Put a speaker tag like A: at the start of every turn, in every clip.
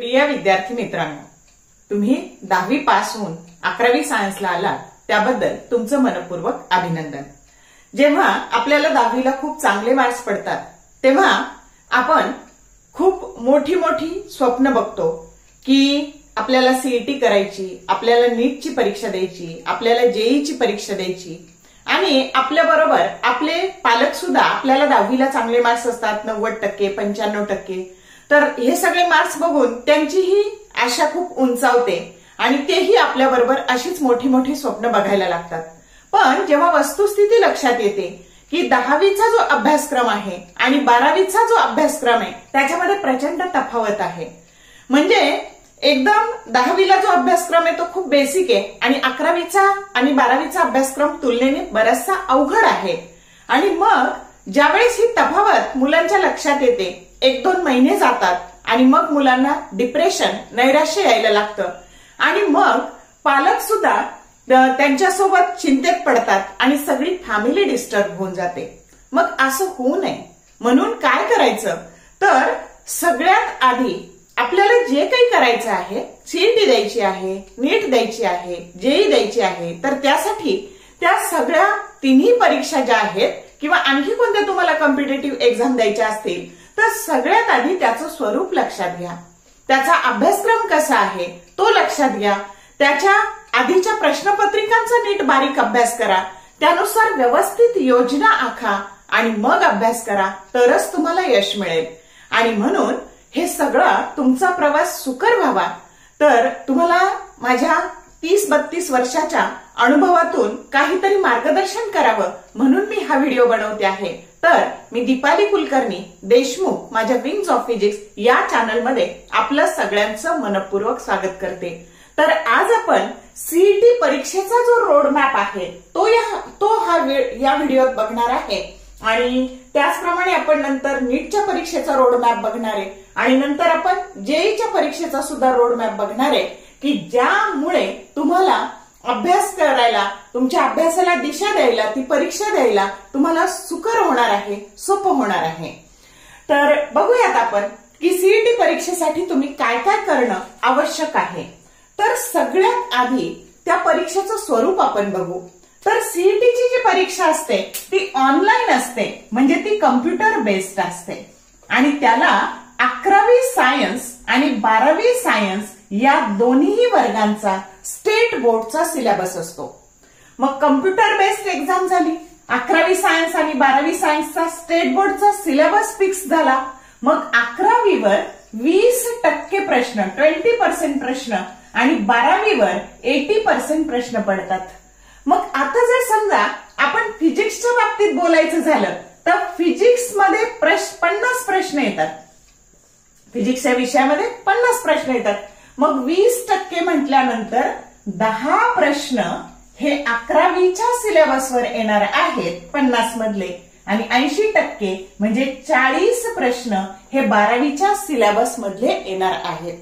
A: प्रिय विद्यार्थी मित्रांनो, तुम्ही 10वी पास होऊन 11वी सायन्सला आलात त्याबद्दल तुमचं मनपूर्वक अभिनंदन। जेव्हा आपल्याला 10वीला खूप चांगले मार्क्स पडतात तेव्हा आपण खूप मोठी मोठी स्वप्न बघतो की आपल्याला सीईटी करायची, आपल्याला नीटची परीक्षा द्यायची, आपल्याला जेईची परीक्षा द्यायची आणि आपल्या बरोबर आपले पालक सुद्धा आपल्याला 10वीला चांगले मार्क्स असतात 90%, 95%। तर हे सगळे मार्क्स बघून त्यांचीही आशा खूप उंचावते आणि तेही आपल्या बरोबर अशीच मोठी मोठी स्वप्न बघायला लागतात। पण जेव्हा वस्तुस्थिती लक्षात येते की 10वीचा जो अभ्यासक्रम आहे आणि 12वीचा जो अभ्यासक्रम आहे त्याच्यामध्ये प्रचंड तफावत आहे। म्हणजे एकदम 10वीला जो अभ्यासक्रम आहे तो खूप बेसिक आहे आणि 11वीचा आणि 12वीचा अभ्यासक्रम तुलनेने बराचसा अवघड आहे। आणि मग ज्यावेळेस ही तफावत मुलांच्या लक्षात येते, 1-2 महिने जातात आणि मग मुलांना डिप्रेशन, नैराश्य यायला लागतं आणि मग पालक सुद्धा त्यांच्यासोबत चिंतेत पडतात आणि सगळी फॅमिली डिस्टर्ब होऊन जाते। मग असं होऊ नये म्हणून काय करायचं, तर सगळ्यात आधी आपल्याला जे काही करायचं आहे, सीईटी द्यायची आहे, नीट द्यायची आहे, जेई द्यायची आहे, तर त्यासाठी त्या सगळ्या तिन्ही परीक्षा ज्या आहेत किंवा आणखी कोणत्या तुम्हाला कॉम्पिटिटिव्ह एक्झाम द्यायच्या असतील तर सगळ्यात आधी त्याचं स्वरूप लक्षात घ्या, त्याचा अभ्यासक्रम कसा आहे तो लक्षात घ्या, त्याच्या आधीच्या प्रश्नपत्रिकांचा नीट बारीक अभ्यास करा, त्यानुसार व्यवस्थित योजना आखा आणि मग अभ्यास करा, तरच तुम्हाला यश मिळेल। आणि म्हणून हे सगळं तुमचा प्रवास सुकर व्हावा तर तुम्हाला माझ्या 30-32 वर्षाच्या अनुभवातून काहीतरी मार्गदर्शन करावं म्हणून मी हा व्हिडिओ बनवते आहे। तर मी दीपाली कुलकर्णी देशमुख माझ्या विंग्स ऑफ फिजिक्स या चॅनलमध्ये आपलं सगळ्यांचं मनपूर्वक स्वागत करते। तर आज आपण सीईटी परीक्षेचा जो रोड मॅप आहे तो या व्हिडिओत बघणार आहे आणि त्याचप्रमाणे आपण नंतर नीटच्या परीक्षेचा रोड मॅप बघणार आहे आणि नंतर आपण जेईच्या परीक्षेचा सुद्धा रोड मॅप बघणार आहे की ज्यामुळे तुम्हाला अभ्यास करायला, तुमच्या अभ्यासाला दिशा द्यायला, ती परीक्षा द्यायला तुम्हाला सुकर होणार आहे, सोपं होणार आहे। तर बघूयात आपण की सीईटी परीक्षेसाठी तुम्ही काय काय करणं आवश्यक आहे। तर सगळ्यात आधी त्या परीक्षेचं स्वरूप आपण बघू। तर सीईटीची जी परीक्षा असते ती ऑनलाईन असते, म्हणजे ती कम्प्युटर बेस्ड असते आणि त्याला 11वी सायन्स आणि 12वी सायन्स या दोन्ही वर्गांचा स्टेट बोर्डचा सिलेबस असतो। मग कम्प्युटर बेस्ड एक्झाम झाली, 11वी सायन्स आणि 12वी सायन्सचा स्टेट बोर्डचा सिलेबस फिक्स झाला। मग 11वीवर 20% प्रश्न, 20% प्रश्न आणि 12वीवर 80% प्रश्न पडतात। मग आता जर समजा आपण फिजिक्सच्या बाबतीत बोलायचं झालं तर फिजिक्स मध्ये 50 प्रश्न येतात, फिजिक्सच्या विषयामध्ये 50 प्रश्न येतात। मग 20% म्हटल्यानंतर 10 प्रश्न हे 11वीच्या सिलेबसवर येणार आहेत 50 मधले आणि 80% म्हणजे 40 प्रश्न हे 12वीच्या सिलेबस मधले येणार आहेत।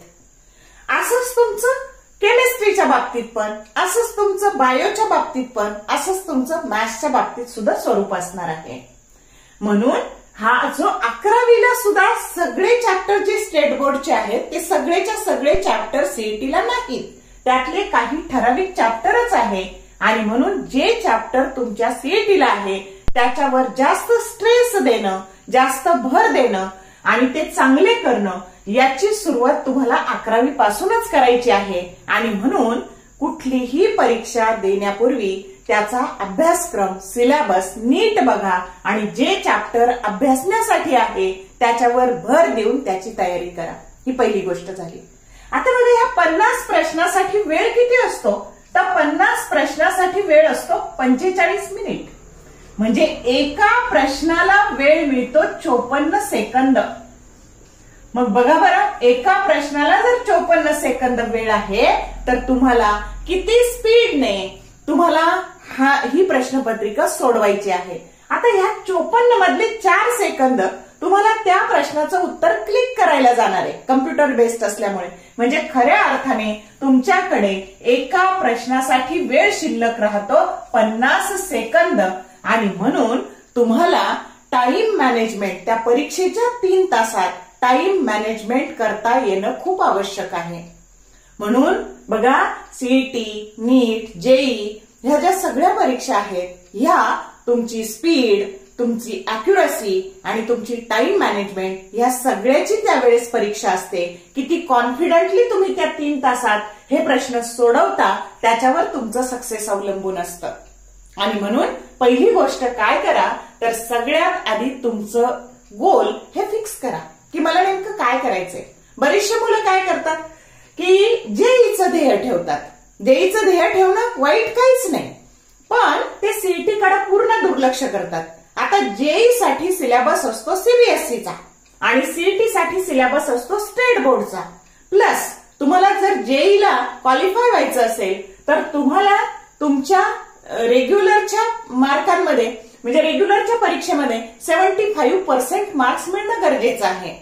A: असंच तुमचं केमिस्ट्रीच्या बाबतीत पण, असंच तुमचं बायोच्या बाबतीत पण, असंच तुमचं मॅथ्सच्या बाबतीत सुद्धा स्वरूप असणार आहे। म्हणून हा जो 11वीला सुद्धा सगळे चॅप्टर जे स्टेट बोर्डचे आहेत ते सगळेच्या सगळे चॅप्टर सीईटीला नाहीत, त्यातले काही ठराविक चॅप्टरच आहे आणि म्हणून जे चॅप्टर तुमच्या सीईटीला आहे त्याच्यावर जास्त स्ट्रेस देणं, जास्त भर देणं आणि ते चांगले करणं याची सुरुवात तुम्हाला 11वी पासूनच करायची आहे। आणि म्हणून कुठलीही परीक्षा देण्यापूर्वी त्याचा अभ्यासक्रम, सिलेबस नीट बघा आणि जे चॅप्टर अभ्यासण्यासाठी आहे त्याच्यावर भर देऊन त्याची तयारी करा। ही पहिली गोष्ट झाली। आता बघा ह्या 50 प्रश्नासाठी वेळ किती असतो, तर 50 प्रश्नासाठी वेळ असतो 45 मिनिट, म्हणजे एका प्रश्नाला वेळ मिळतो 54 सेकंद। मग बघा बरं, एका प्रश्नाला जर 54 सेकंद वेळ आहे तर तुम्हाला किती स्पीडने तुम्हाला ही प्रश्नपत्रिका सोडवायची आहे। आता ह्या 54 मधले 4 सेकंद तुम्हाला त्या प्रश्नाचं उत्तर क्लिक करायला जाणार आहे कम्प्युटर बेस्ड असल्यामुळे, म्हणजे खऱ्या अर्थाने तुमच्याकडे एका प्रश्नासाठी वेळ शिल्लक राहतो 50 सेकंद आणि म्हणून तुम्हाला टाइम मॅनेजमेंट त्या परीक्षेच्या 3 तासात टाइम मॅनेजमेंट करता येणं खूप आवश्यक आहे. म्हणून बघा, सीईटी, नीट, जेईई ह्या ज्या सगळ्या परीक्षा आहेत, ह्या तुमची स्पीड, तुमची अॅक्युरसी आणि तुमची टाइम मॅनेजमेंट या सगळ्याची त्यावेळेस परीक्षा असते. किती कॉन्फिडंटली तुम्ही त्या 3 तासात हे प्रश्न सोडवता त्याच्यावर तुमचं सक्सेस अवलंबून असतं. आणि म्हणून पहिली गोष्ट काय करा, तर सगळ्यात आधी तुमचं गोल हे फिक्स करा की मला नेमकं काय करायचंय. बरेचसे मुलं काय करतात की जेईचं ध्येय ठेवतात. जेईचं ध्येय ठेवणं वाईट काहीच नाही, पण ते सीईटी कडे पूर्ण दुर्लक्ष करतात. आता जेई साठी सिलेबस असतो सीबीएसईचा आणि सीईटी साठी सिलेबस असतो स्टेट बोर्डचा. प्लस तुम्हाला जर जेईला क्वालिफाय व्हायचं असेल तर तुम्हाला तुमच्या रेग्युलरच्या मार्कांमध्ये म्हणजे रेग्युलरच्या परीक्षेमध्ये 75% मार्क्स मिळणं गरजेचं आहे.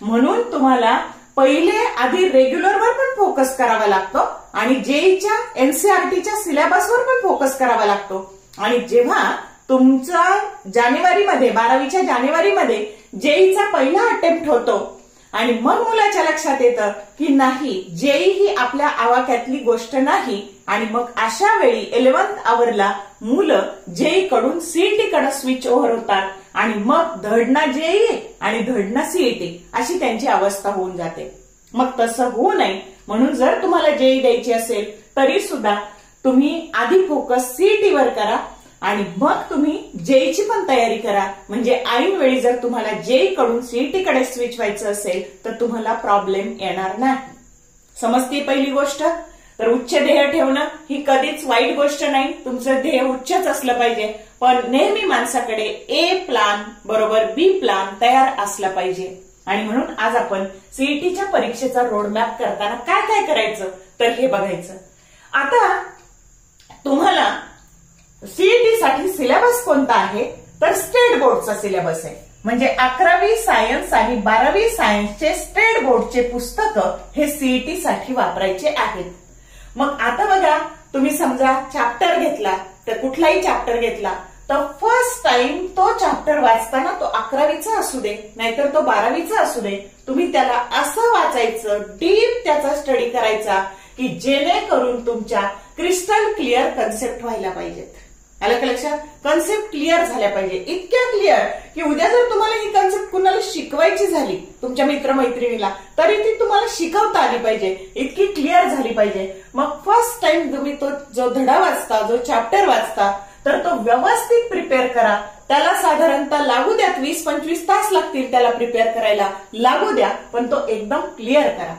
A: म्हणून तुम्हाला पहिले आधी रेग्युलरवर पण फोकस करावा लागतो आणि जेईच्या एनसीईआरटीच्या सिलेबसवर पण फोकस करावा लागतो. आणि जेव्हा तुमचा जानेवारीमध्ये 12वीच्या जानेवारीमध्ये जेईचा पहिला अटेम्प्ट होतो आणि मग मुलाच्या लक्षात येतं की नाही, जेई ही आपल्या आवाक्यातली गोष्ट नाही आणि मग अशा वेळी 11th आवरला मुलं जेई कडून सीईटी कडे स्विच ओव्हर होतात आणि मग धडना जेई आणि धडना सीईटी अशी त्यांची अवस्था होऊन जाते. मग तसं होऊ नये म्हणून जर तुम्हाला जेई द्यायची असेल तरी सुद्धा तुम्ही आधी फोकस सीईटीवर करा आणि मग तुम्ही जेईची पण तयारी करा. म्हणजे ऐन वेळी जर तुम्हाला जेई कडून सीईटी कडे स्विच व्हायचं असेल तर तुम्हाला प्रॉब्लेम येणार नाही. समजते पहिली गोष्ट. तर उच्च ध्येय ठेवणं ही कधीच वाईट गोष्ट नाही. तुमचं ध्येय उच्चच असलं पाहिजे, पण नेहमी माणसाकडे ए प्लान बरोबर बी प्लान तयार असला पाहिजे. आणि म्हणून आज आपण सीईटीच्या परीक्षेचा रोडमॅप करताना काय काय करायचं तर हे बघायचं. आता तुम्हाला सीईटी साठी सिलेबस कोणता आहे तर स्टेट बोर्डचा सिलेबस आहे. म्हणजे 11वी सायन्स आणि 12वी सायन्सचे स्टेट बोर्डचे पुस्तकं हे सीईटी साठी वापरायचे आहेत. मग आता बघा, तुम्ही समजा चॅप्टर घेतला तर कुठलाही चॅप्टर घेतला तर फर्स्ट टाइम तो चॅप्टर वाचताना तो 11वीचा असू दे नाहीतर तो 12वीचा असू दे, तुम्ही त्याला असं वाचायचं, डीप त्याचा स्टडी करायचा की जेणेकरून तुमच्या क्रिस्टल क्लिअर कन्सेप्ट व्हायला पाहिजेत. आलं का लक्षात? कन्सेप्ट क्लिअर झाल्या पाहिजे. इतक्या क्लिअर की उद्या जर तुम्हाला ही कन्सेप्ट कुणाला शिकवायची झाली तुमच्या मित्रमैत्रिणीला तरी ती तुम्हाला शिकवता आली पाहिजे, इतकी क्लिअर झाली पाहिजे. मग फर्स्ट टाइम तुम्ही तो जो धडा वाचता, जो चॅप्टर वाचता तर तो व्यवस्थित प्रिपेअर करा. त्याला साधारणतः लागू द्या 20-25 तास लागतील त्याला प्रिपेअर करायला, लागू द्या, पण तो एकदम क्लिअर करा.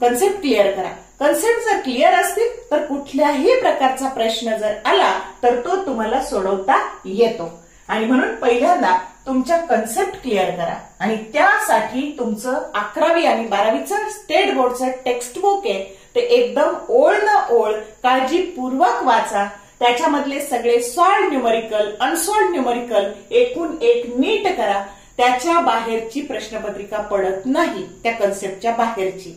A: कन्सेप्ट क्लिअर करा. कन्सेप्ट जर क्लिअर असतील तर कुठल्याही प्रकारचा प्रश्न जर आला तर तो तुम्हाला सोडवता येतो. आणि म्हणून पहिल्यांदा तुमच्या कन्सेप्ट क्लिअर करा आणि त्यासाठी तुमचं 11वी आणि 12वीचं स्टेट बोर्डचं टेक्स्ट बुक आहे ते एकदम ओळ न ओळ काळजीपूर्वक वाचा. त्याच्यामधले सगळे सॉल्व्ड न्यूमरिकल, अनसॉल्व्ड न्यूमरिकल एकूण एक नीट करा. त्याच्या बाहेरची प्रश्नपत्रिका पडत नाही, त्या कन्सेप्टच्या बाहेरची.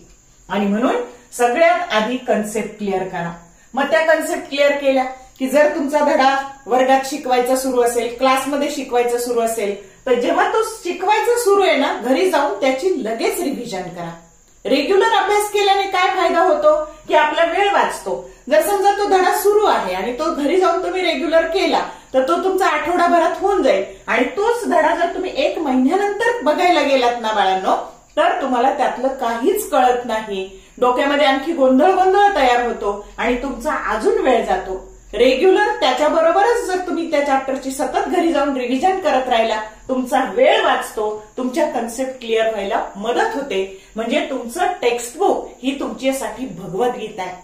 A: आणि म्हणून सगळ्यात आधी कन्सेप्ट क्लिअर करा. मग त्या कन्सेप्ट क्लिअर केल्या की जर तुमचा धडा वर्गात शिकवायचा सुरू असेल, क्लासमध्ये शिकवायचं सुरू असेल तर जेव्हा तो शिकवायचं सुरू आहे ना, घरी जाऊन त्याची लगेच रिव्हिजन करा. रेग्युलर अभ्यास केल्याने काय फायदा होतो की आपला वेळ वाचतो. जर समजा तो धडा सुरू आहे आणि तो घरी जाऊन तुम्ही रेग्युलर केला तर तो तुमचा आठवडाभरात होऊन जाईल आणि तोच धडा जर तुम्ही 1 महिन्यानंतर बघायला गेलात ना बाळांनो तर तुम्हाला त्यातलं काहीच कळत नाही. डोक्यामध्ये आणखी गोंधळ तयार होतो आणि तुमचा अजून वेळ जातो. रेग्युलर त्याच्याबरोबरच जर तुम्ही त्या चॅप्टरची सतत घरी जाऊन रिव्हिजन करत राहिला तुमचा वेळ वाचतो, तुमच्या कन्सेप्ट क्लिअर व्हायला मदत होते. म्हणजे तुमचं टेक्स्ट बुक ही तुमच्यासाठी भगवद्गीता आहे.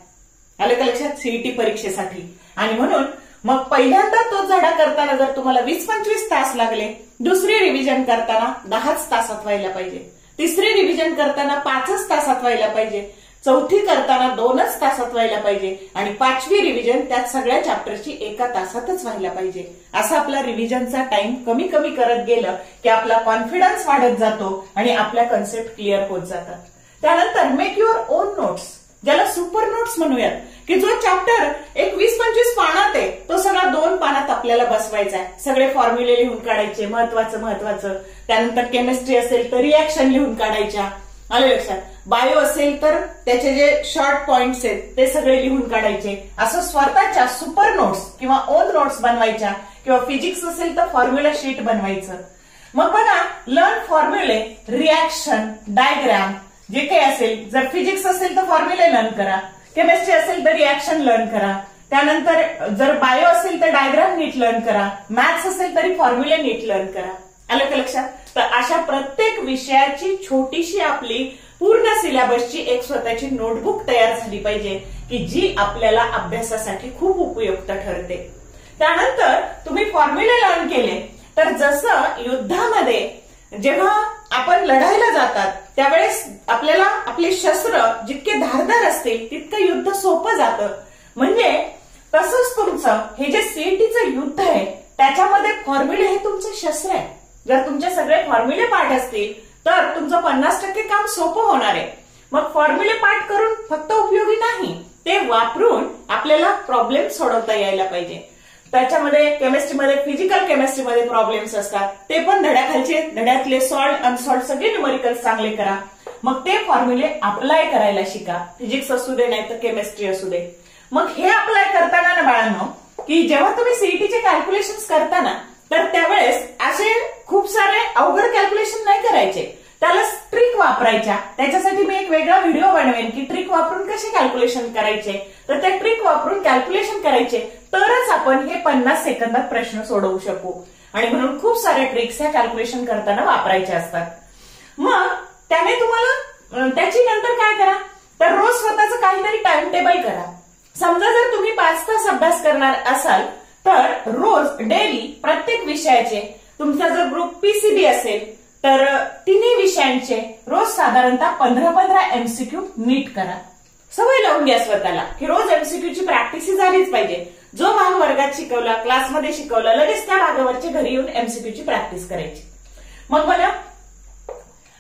A: आलं का लक्षात? सीईटी परीक्षेसाठी. आणि म्हणून मग पहिल्यांदा तो धडा करताना जर तुम्हाला 20-25 तास लागले, दुसरी रिव्हिजन करताना 10च तासात व्हायला पाहिजे, तिसरी रिव्हिजन करताना 5च तासात व्हायला पाहिजे, चौथी करताना 2च तासात व्हायला पाहिजे आणि 5वी रिव्हिजन त्यात सगळ्या चॅप्टरची 1 तासातच व्हायला पाहिजे. असा आपला रिव्हिजनचा टाइम कमी कमी करत गेलं की आपला कॉन्फिडन्स वाढत जातो आणि आपल्या कन्सेप्ट क्लिअर होत जातात. त्यानंतर मेक युअर ओन नोट्स, ज्याला सुपर नोट्स नोट्स म्हणूयात, की जो चॅप्टर एक 20-25 पानात आहे तो सगळा 2 पानात आपल्याला बसवायचा आहे. सगळे फॉर्म्युले लिहून काढायचे, महत्वाचं. त्यानंतर केमिस्ट्री असेल तर रिॲक्शन लिहून काढायच्या, आलं लक्षात. बायो असेल तर त्याचे जे शॉर्ट पॉइंट्स आहेत ते सगळे लिहून काढायचे. असं स्वतःच्या सुपर नोट्स किंवा ओन नोट्स बनवायच्या, किंवा फिजिक्स असेल तर फॉर्म्युला शीट बनवायचं. मग बघा, लर्न फॉर्म्युले, रिॲक्शन, डायग्राम जे काही असेल, जर फिजिक्स असेल तर फॉर्म्युले लर्न करा, केमिस्ट्री असेल तर रिॲक्शन लर्न करा, त्यानंतर जर बायो असेल तर डायग्राम नीट लर्न करा, मॅथ्स असेल तरी फॉर्म्युले नीट लर्न करा. आलं का लक्षात. तर अशा प्रत्येक विषयाची छोटीशी आपली पूर्ण सिलेबसची एक स्वतःची नोटबुक तयार झाली पाहिजे, की जी आपल्याला अभ्यासासाठी खूप उपयुक्त ठरते. त्यानंतर तुम्ही फॉर्म्युले लर्न केले तर जसं युद्धामध्ये जेव्हा आपण लढायला जातात त्यावेळेस आपल्याला आपले शस्त्र जितके धारदार असतील तितकं युद्ध सोपं जातं. म्हणजे तसंच तुमचं हे जे सीईटीचं युद्ध आहे त्याच्यामध्ये फॉर्म्युले हे तुमचं शस्त्र आहे. जर तुमचे सगळे फॉर्म्युले पाठ असतील तर तुमचं 50% काम सोपं होणार आहे. मग फॉर्म्युले पाठ करून फक्त उपयोगी नाही, ते वापरून आपल्याला प्रॉब्लेम सोडवता यायला पाहिजे. त्याच्यामध्ये केमिस्ट्रीमध्ये, फिजिकल केमिस्ट्रीमध्ये प्रॉब्लेम्स असतात, ते पण धड्याखालचे, धड्यातले सॉल्व्ह अनसॉल्व्ह सगळे न्यूमेरिकल्स चांगले करा. मग ते फॉर्म्युले अप्लाय करायला शिका, फिजिक्स असू दे नाही तर केमिस्ट्री असू दे. मग हे अप्लाय करताना ना बाळांनो, की जेव्हा तुम्ही सीईटीचे कॅल्क्युलेशन्स करताना तर त्यावेळेस असे खूप सारे अवघड कॅल्क्युलेशन नाही करायचे, त्याला ट्रिक वापरायच्या. त्याच्यासाठी मी एक वेगळा व्हिडिओ बनवेन की ट्रिक वापरून कसे कॅल्क्युलेशन करायचे. तर त्या ट्रिक वापरून कॅल्क्युलेशन करायचे तरच आपण हे 50 सेकंदात प्रश्न सोडवू शकू. आणि म्हणून खूप साऱ्या ट्रिक्स ह्या कॅल्क्युलेशन करताना वापरायच्या असतात. मग त्याने तुम्हाला त्याची नंतर काय करा, तर रोज स्वतःचं काहीतरी टाइम टेबल करा. समजा जर तुम्ही 5 तास अभ्यास करणार असाल तर रोज डेली प्रत्येक विषयाचे, तुमचा जर ग्रुप पीसीबी असेल तर तिन्ही विषयांचे रोज साधारणतः 15-15 एमसीक्यू नीट करा. सवय लावून घ्या स्वतःला की रोज एमसीक्यूची प्रॅक्टिस झालीच पाहिजे. जो भाग वर्गात शिकवला, क्लासमध्ये शिकवला, लगेच त्या भागावरचे घरी येऊन एमसीक्यूची प्रॅक्टिस करायची. मग बघा,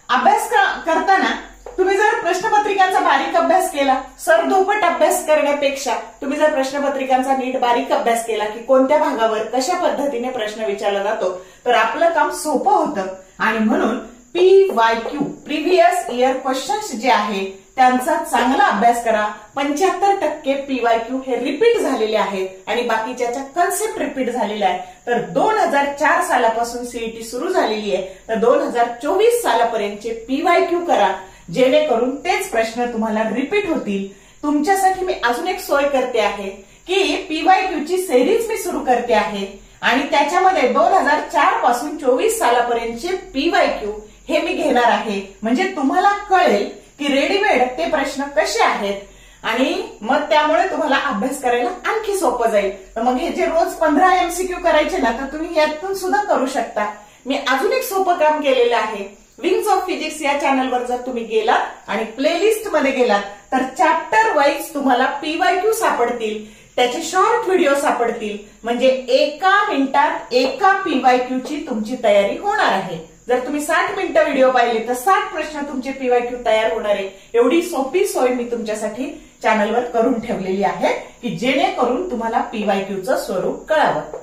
A: अभ्यास करताना तुम्ही जर प्रश्नपत्रिकांचा बारीक अभ्यास केला, सरदोपट अभ्यास करण्यापेक्षा तुम्ही जर प्रश्नपत्रिकांचा नीट बारीक अभ्यास केला की कोणत्या भागावर कशा पद्धतीने प्रश्न विचारला जातो तर आपलं काम सोपं होतं. आणि म्हणून PYQ, प्रिव्हियस इयर क्वेश्चन्स जे आहे त्यांचा चांगला अभ्यास करा. 75% PYQ हे रिपीट झालेले आहेत आणि बाकीच्या कन्सेप्ट रिपीट झालेल्या आहेत. तर 2004 सालापासून सीईटी सुरू झालेली आहे, तर 2024 सालापर्यंतचे PYQ करा, जेणेकरून तेच प्रश्न तुम्हाला रिपीट होतील. तुमच्यासाठी मी अजून एक सोय करते आहे की PYQ ची सिरीज मी सुरू करते आहे आणि त्याच्यामध्ये 2004 पासून 24 सालापर्यंतचे PYQ हे मी घेणार आहे. म्हणजे तुम्हाला कळेल की रेडीमेड ते प्रश्न कसे आहेत आणि मग त्यामुळे तुम्हाला अभ्यास करायला आणखी सोपं जाईल. तर मग हे जे रोज 15 एमसीक्यू करायचे ना, तर तुम्ही यातून सुद्धा करू शकता. मी अजून एक सोपं काम केलेलं आहे. विंग्स ऑफ फिजिक्स या चॅनलवर जर तुम्ही गेलात आणि प्लेलिस्ट मध्ये गेलात तर चॅप्टर वाईज तुम्हाला PYQ सापडतील, त्याचे शॉर्ट व्हिडिओ सापडतील. म्हणजे एका मिनिटात एका PYQ ची तुमची तयारी होणार आहे. जर तुम्ही 60 मिनिटं व्हिडिओ पाहिले तर 60 प्रश्न तुमचे PYQ तयार होणार आहे. एवढी सोपी सोय मी तुमच्यासाठी चॅनलवर करून ठेवलेली आहे की जेणेकरून तुम्हाला PYQचं स्वरूप कळावं.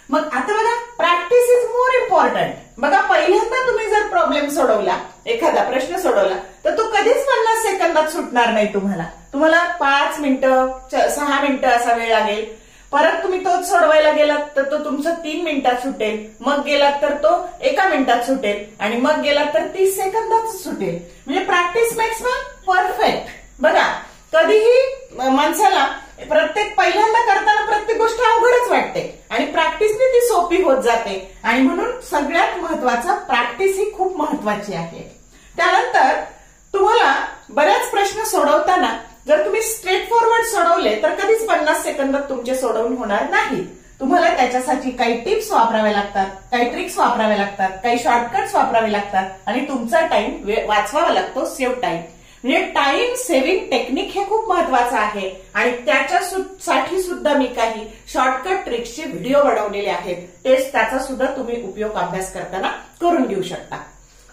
A: मग आता बघा, प्रॅक्टिस इज मोर इम्पॉर्टंट. बघा, पहिल्यांदा तुम्ही जर प्रॉब्लेम सोडवला, एखादा प्रश्न सोडवला तर तो कधीच 50 सेकंदात सुटणार नाही. तुम्हाला 5 मिनिटं, 6 मिनिटं असा वेळ लागेल. परत तुम्ही तोच सोडवायला गेलात तर तो तुमचा 3 मिनिटात सुटेल, मग गेलात तर तो 1 मिनिटात सुटेल आणि मग गेलात तर 30 सेकंदात सुटेल. म्हणजे प्रॅक्टिस मेक्स परफेक्ट. बघा, कधीही माणसाला पहिल्यांदा करताना प्रत्येक गोष्ट अवघडच वाटते आणि प्रॅक्टिसने ती सोपी होत जाते. आणि म्हणून सगळ्यात महत्वाचं, प्रॅक्टिस ही खूप महत्वाची आहे. त्यानंतर तुम्हाला बऱ्याच प्रश्न सोडवताना जर तुम्ही स्ट्रेट फॉरवर्ड सोडवले तर कधीच 50 सेकंदात तुमचे सोडवून होणार नाही. तुम्हाला त्याच्यासाठी काही टिप्स वापराव्या लागतात, काही ट्रिक्स वापराव्या लागतात, काही शॉर्टकट्स वापरावे लागतात आणि तुमचा टाइम वाचवावा लागतो, सेव्ह टाइम. म्हणजे टाइम सेव्हिंग टेक्निक हे खूप महत्वाचं आहे आणि त्याच्यासाठी सुद्धा मी काही शॉर्टकट ट्रिक्सचे व्हिडिओ बनवलेले आहेत. त्याचा सुद्धा तुम्ही उपयोग अभ्यास करताना करून घेऊ शकता.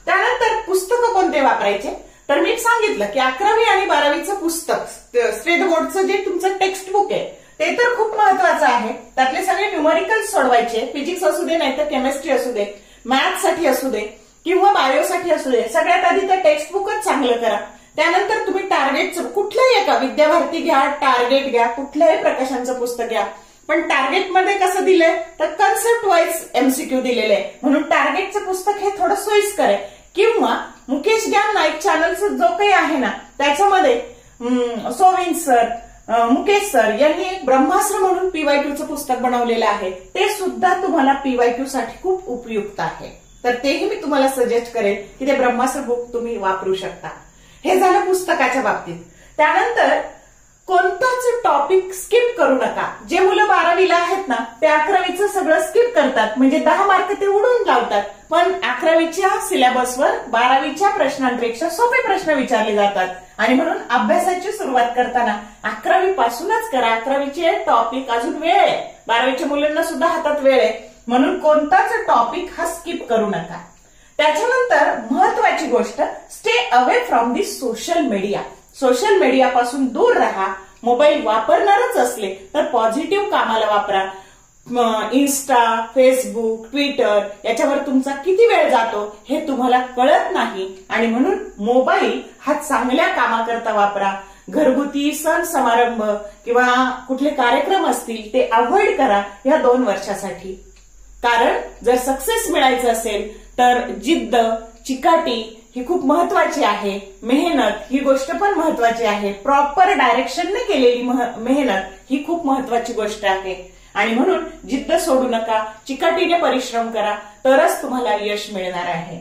A: त्यानंतर पुस्तकं कोणते वापरायचे, तर मी सांगितलं की 11वी आणि 12वीचं पुस्तक स्टेट बोर्डचं जे तुमचं टेक्स्ट बुक आहे ते तर खूप महत्वाचं आहे. त्यातले सगळे न्यूमरिकल्स सोडवायचे, फिजिक्स असू दे नाहीतर केमिस्ट्री असू दे, मॅथ्ससाठी असू दे किंवा बायोसाठी असू दे, सगळ्यात आधी तर टेक्स्ट बुकच चांगलं करा. त्यानंतर तुम्ही टार्गेटचं कुठलंही एका विद्याभारती घ्या, टार्गेट घ्या, कुठल्याही प्रकाशनचं पुस्तक घ्या, पण टार्गेटमध्ये कसं दिलंय तर कन्सेप्ट वाईज एमसीक्यू दिलेलं आहे, म्हणून टार्गेटचं पुस्तक हे थोडं सोयीस्कर आहे. किंवा मुकेश ज्ञान नाईक चॅनलचं जो काही आहे ना त्याच्यामध्ये सोविन सर, मुकेश सर यांनी एक ब्रह्मास्त्र म्हणून पीवायक्यूचं पुस्तक बनवलेलं आहे, ते सुद्धा तुम्हाला पीवायक्यू साठी खूप उपयुक्त आहे. तर तेही मी तुम्हाला सजेस्ट करेन की ते ब्रह्मास्त्र बुक तुम्ही वापरू शकता. हे झालं पुस्तकाच्या बाबतीत. त्यानंतर कोणताच टॉपिक स्किप करू नका. जे मुलं 12वीला आहेत ना ते 11वीचं सगळं स्किप करतात, म्हणजे 10 मार्क ते उडून लावतात, पण 11वीच्या सिलेबसवर 12वीच्या प्रश्नांपेक्षा सोपे प्रश्न विचारले जातात. आणि म्हणून अभ्यासाची सुरुवात करताना 11वी पासूनच करा. 11वीचे टॉपिक अजून वेळ आहे, 12वीच्या मुलांना सुद्धा हातात वेळ आहे, म्हणून कोणताच टॉपिक हा स्किप करू नका. त्याच्यानंतर महत्वाची गोष्ट, stay away from the social media. Social media पासून दूर राहा. मोबाईल वापरणारच असले तर पॉझिटिव्ह कामाला वापरा. इन्स्टा, फेसबुक, ट्विटर याच्यावर तुमचा किती वेळ जातो हे तुम्हाला कळत नाही, आणि म्हणून मोबाईल हा चांगल्या कामाकरता वापरा. घरगुती सण समारंभ किंवा कुठले कार्यक्रम असतील ते अवॉइड करा या 2 वर्षासाठी. कारण जर सक्सेस मिळायचं असेल तर जिद्द, चिकाटी ही खूप महत्वाची आहे. मेहनत ही गोष्ट पण महत्वाची आहे. प्रॉपर डायरेक्शनने केलेली मेहनत ही खूप महत्वाची गोष्ट आहे. आणि म्हणून जिद्द सोडू नका, चिकाटीने परिश्रम करा, तरच तुम्हाला यश मिळणार आहे.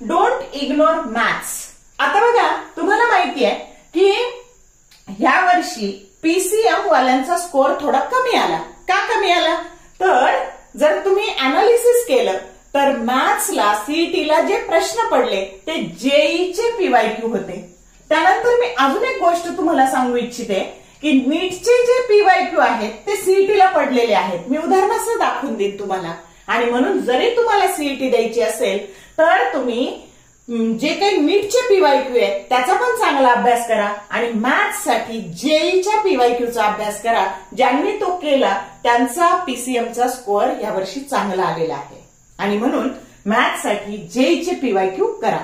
A: Don't ignore maths. आता बघा, तुम्हाला माहिती आहे की या वर्षी पीसीएम वाल्यांचा स्कोर थोडा कमी आला. का कमी आला? तर जर तुम्ही अनालिसिस केलं तर मॅथ्सला सीईटीला जे प्रश्न पडले ते जेईचे पीवायक्यू होते. त्यानंतर मी अजून एक गोष्ट तुम्हाला सांगू इच्छिते की नीटचे जे पीवायक्यू आहेत ते सीईटीला पडलेले आहेत. मी उदाहरणासह दाखवून देईन तुम्हाला. आणि म्हणून जरी तुम्हाला सीईटी द्यायची असेल तर तुम्ही जे काही नीटचे पीवायक्यू आहे त्याचा पण चांगला अभ्यास करा, आणि मॅथ्ससाठी जेईच्या पीवायक्यूचा अभ्यास करा. ज्यांनी तो केला त्यांचा पीसीएमचा स्कोअर यावर्षी चांगला आलेला आहे, आणि म्हणून मॅथ्ससाठी जेईचे पीवायक्यू करा.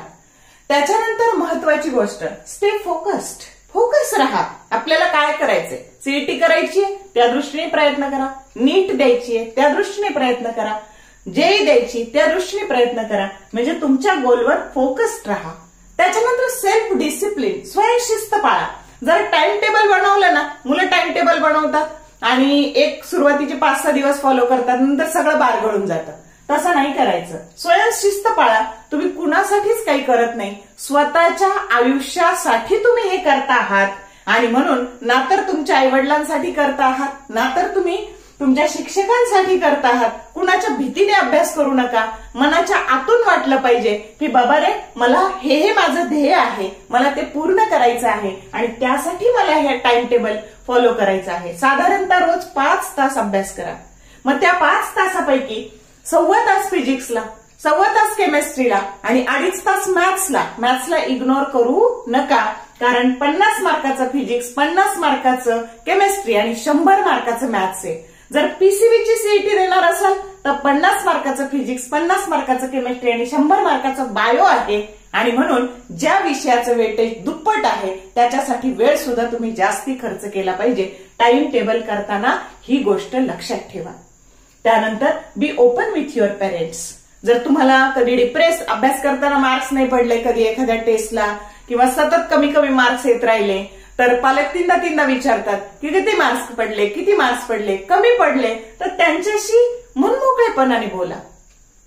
A: त्याच्यानंतर महत्वाची गोष्ट, स्टे फोकस्ड. फोकस राहा. आपल्याला काय करायचंय? सीईटी करायची त्या दृष्टीने प्रयत्न करा, नीट द्यायची त्या दृष्टीने प्रयत्न करा, जेई द्यायची त्या दृष्टीने प्रयत्न करा, म्हणजे तुमच्या गोलवर फोकस्ड राहा. त्याच्यानंतर सेल्फ डिसिप्लिन, स्वयंशिस्त पाळा. जर टाइम टेबल बनवलं ना, मुलं टाइम टेबल बनवतात आणि एक सुरुवातीचे 5-6 दिवस फॉलो करतात, नंतर सगळं बारगळून जातं. तसं नाही करायचं. स्वयंशिस्त पाळा. तुम्ही कुणासाठीच काही करत नाही, स्वतःच्या आयुष्यासाठी तुम्ही हे करता आहात, आणि म्हणून ना तर तुमच्या आईवडिलांसाठी करता आहात, ना तर तुम्ही तुमच्या शिक्षकांसाठी करता आहात. कुणाच्या भीतीने अभ्यास करू नका. मनाच्या आतून वाटलं पाहिजे की बाबा रे, मला हे माझं ध्येय आहे, मला ते पूर्ण करायचं आहे, आणि त्यासाठी मला हे टाइम टेबल फॉलो करायचं आहे. साधारणतः रोज 5 तास अभ्यास करा. मग त्या 5 तासापैकी 1.25 तास फिजिक्सला, 1.25 तास केमिस्ट्रीला आणि 2.5 तास मॅथ्सला. मॅथ्सला इग्नोर करू नका, कारण 50 मार्काचं फिजिक्स, 50 मार्काचं केमिस्ट्री आणि 100 मार्काचं मॅथ्स आहे. जर पीसीबीची सीईटी देणार असाल तर 50 मार्काचं फिजिक्स, 50 मार्काचं केमिस्ट्री आणि 100 मार्काचं बायो आहे, आणि म्हणून ज्या विषयाचं वेटेज दुप्पट आहे त्याच्यासाठी वेळ सुद्धा तुम्ही जास्ती खर्च केला पाहिजे. टाइम टेबल करताना ही गोष्ट लक्षात ठेवा. त्यानंतर be open with your parents. जर तुम्हाला कधी डिप्रेस, अभ्यास करताना मार्क्स नाही पडले कधी एखाद्या टेस्टला, किंवा सतत कमी कमी मार्क्स येत राहिले, तर पालक तीनदा विचारतात की किती मार्क्स पडले, किती मार्क्स पडले, कमी पडले, तर त्यांच्याशी मनमोकळेपणाने बोला.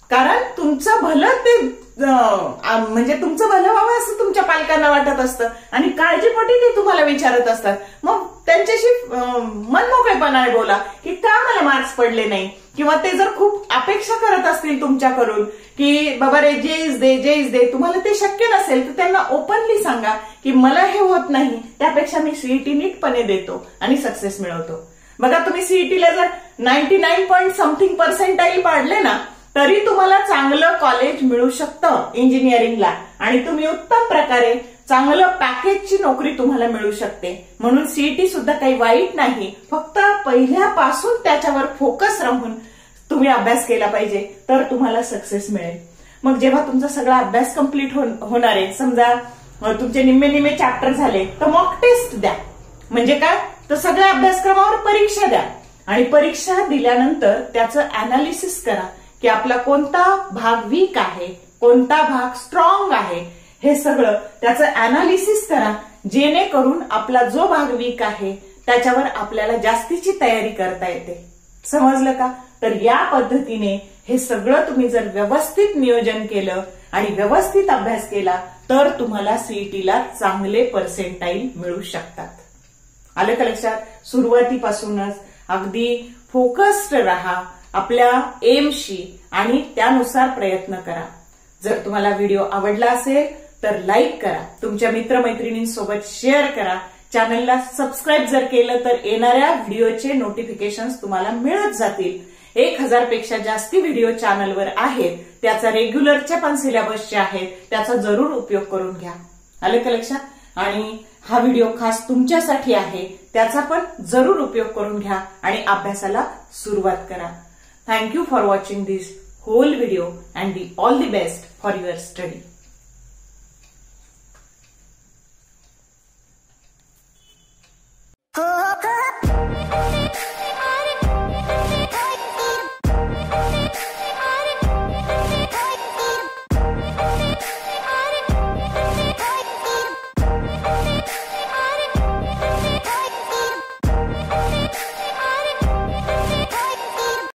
A: कारण तुमचं भलं ते म्हणजे तुमचं भलं व्हावं असं तुमच्या पालकांना वाटत असतं, आणि काळजीपोटी ते तुम्हाला विचारत असतात. मग त्यांच्याशी मनमोकळेपणाने बोला की का मला मार्क्स पडले नाही, किंवा ते जर खूप अपेक्षा करत असतील तुमच्याकडून की बाबा रे जेईस दे, तुम्हाला ते शक्य नसेल तर त्यांना ओपनली सांगा की मला हे होत नाही, त्यापेक्षा मी सीईटी नीटपणे देतो आणि सक्सेस मिळवतो. बघा, तुम्ही सीईटीला जर 99.something% पाडले ना तरी तुम्हाला चांगलं कॉलेज मिळू शकतं इंजिनिअरिंगला, आणि तुम्ही उत्तम प्रकारे चांगलं पॅकेजची नोकरी तुम्हाला मिळू शकते. म्हणून सीईटी सुद्धा काही वाईट नाही, फक्त पहिल्यापासून त्याच्यावर फोकस राहून तुम्ही अभ्यास केला पाहिजे, तर तुम्हाला सक्सेस मिळेल. मग जेव्हा तुमचा सगळा अभ्यास कम्प्लीट होणार आहे, समजा तुमचे निम्मे चॅप्टर झाले, तर मॉक टेस्ट द्या. म्हणजे काय, तर सगळ्या अभ्यासक्रमावर परीक्षा द्या आणि परीक्षा दिल्यानंतर त्याचं अनालिसिस करा की आपला कोणता भाग वीक आहे, कोणता भाग स्ट्रॉंग आहे. हे सगळं त्याचं अनालिसिस करा, जेणेकरून आपला जो भाग वीक आहे त्याच्यावर आपल्याला जास्तीची तयारी करता येते. समजलं का? तर या पद्धतीने हे सगळं तुम्ही जर व्यवस्थित नियोजन केलं आणि व्यवस्थित अभ्यास केला तर तुम्हाला सीईटीला चांगले पर्सेंटाईल मिळू शकतात. आलं का लक्षात? सुरुवातीपासूनच अगदी फोकस्ड राहा आपल्या एमशी आणि त्यानुसार प्रयत्न करा. जर तुम्हाला व्हिडिओ आवडला असेल तर लाईक करा, तुमच्या मित्रमैत्रिणींसोबत शेअर करा, चॅनलला सबस्क्राईब जर केलं तर येणाऱ्या व्हिडिओचे नोटिफिकेशन्स तुम्हाला मिळत जातील. 1000 पेक्षा जास्ती व्हिडिओ चॅनलवर आहेत, त्याचा रेग्युलरच्या पण सिलेबसचे आहेत, त्याचा जरूर उपयोग करून घ्या. आलं का लक्षात? आणि हा व्हिडिओ खास तुमच्यासाठी आहे, त्याचा पण जरूर उपयोग करून घ्या आणि अभ्यासाला सुरुवात करा. Thank you for watching this whole video and all the best for your study.